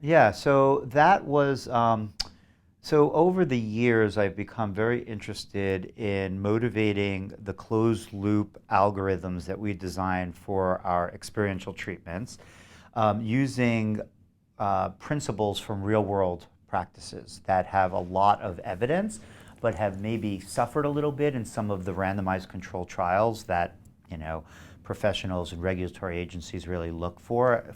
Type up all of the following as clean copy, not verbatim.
Yeah, so that was, so over the years, I've become very interested in motivating the closed loop algorithms that we design for our experiential treatments, using principles from real world practices that have a lot of evidence, but have maybe suffered a little bit in some of the randomized control trials that, you know, professionals and regulatory agencies really look for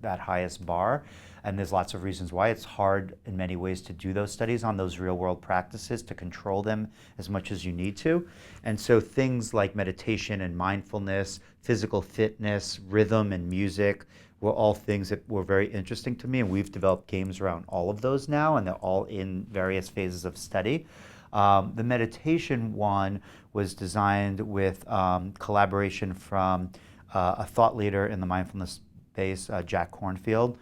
that highest bar. And there's lots of reasons why it's hard in many ways to do those studies on those real world practices, to control them as much as you need to. And so things like meditation and mindfulness, physical fitness, rhythm and music were all things that were very interesting to me. And we've developed games around all of those now, and they're all in various phases of study. The meditation one was designed with collaboration from a thought leader in the mindfulness space, Jack Kornfield,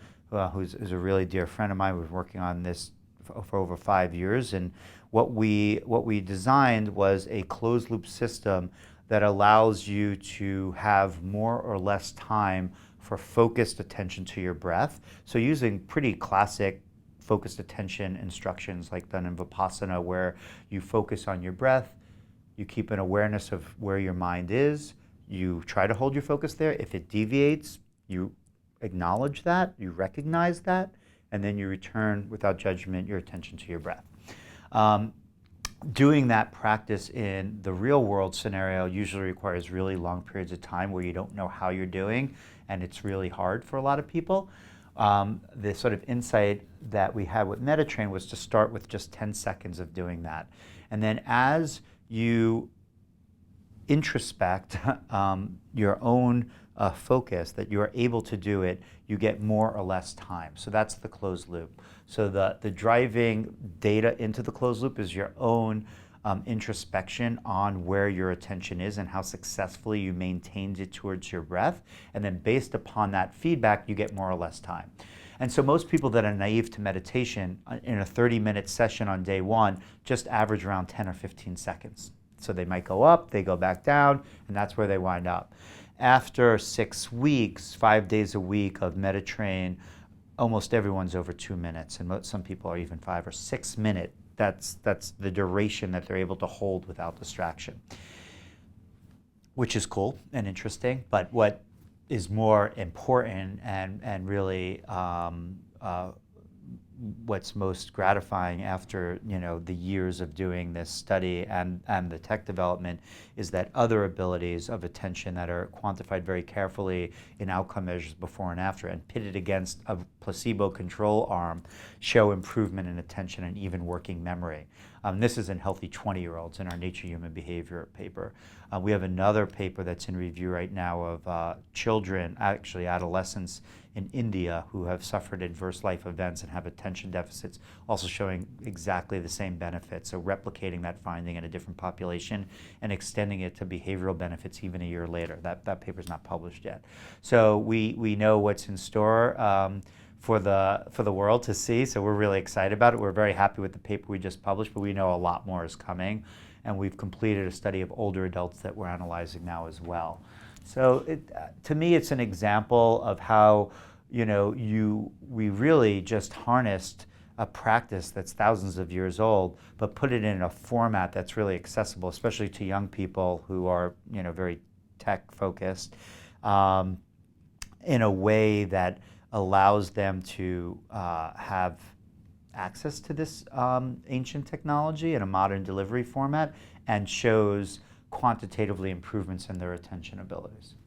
who's a really dear friend of mine. We've been working on this for over 5 years, and what we designed was a closed loop system that allows you to have more or less time for focused attention to your breath. So using pretty classic focused attention instructions like done in Vipassana, where you focus on your breath, you keep an awareness of where your mind is, you try to hold your focus there. If it deviates, you acknowledge that, you recognize that, and then you return without judgment your attention to your breath. Doing that practice in the real world scenario usually requires really long periods of time where you don't know how you're doing, and it's really hard for a lot of people. The sort of insight that we had with MediTrain was to start with just 10 seconds of doing that. And then as you introspect your own focus, that you're able to do it, you get more or less time. So that's the closed loop. So the driving data into the closed loop is your own introspection on where your attention is and how successfully you maintained it towards your breath. And then based upon that feedback, you get more or less time. And so most people that are naive to meditation in a 30-minute session on day one just average around 10 or 15 seconds. So they might go up, they go back down, and that's where they wind up. After 6 weeks, 5 days a week of MediTrain, almost everyone's over 2 minutes, and some people are even 5 or 6 minutes. That's the duration that they're able to hold without distraction, which is cool and interesting. But what is more important and really what's most gratifying after the years of doing this study and the tech development is that other abilities of attention that are quantified very carefully in outcome measures before and after and pitted against a placebo control arm show improvement in attention and even working memory. This is in healthy 20-year-olds in our Nature Human Behavior paper. We have another paper that's in review right now of children, actually adolescents in India, who have suffered adverse life events and have attention deficits, also showing exactly the same benefits. So replicating that finding in a different population and extending it to behavioral benefits even a year later. That paper's not published yet. So we know what's in store for the world to see, so we're really excited about it. We're very happy with the paper we just published, but we know a lot more is coming. And we've completed a study of older adults that we're analyzing now as well. So to me, it's an example of how we really just harnessed a practice that's thousands of years old, but put it in a format that's really accessible, especially to young people who are very tech focused, in a way that allows them to have access to this ancient technology in a modern delivery format and shows quantitatively improvements in their attention abilities.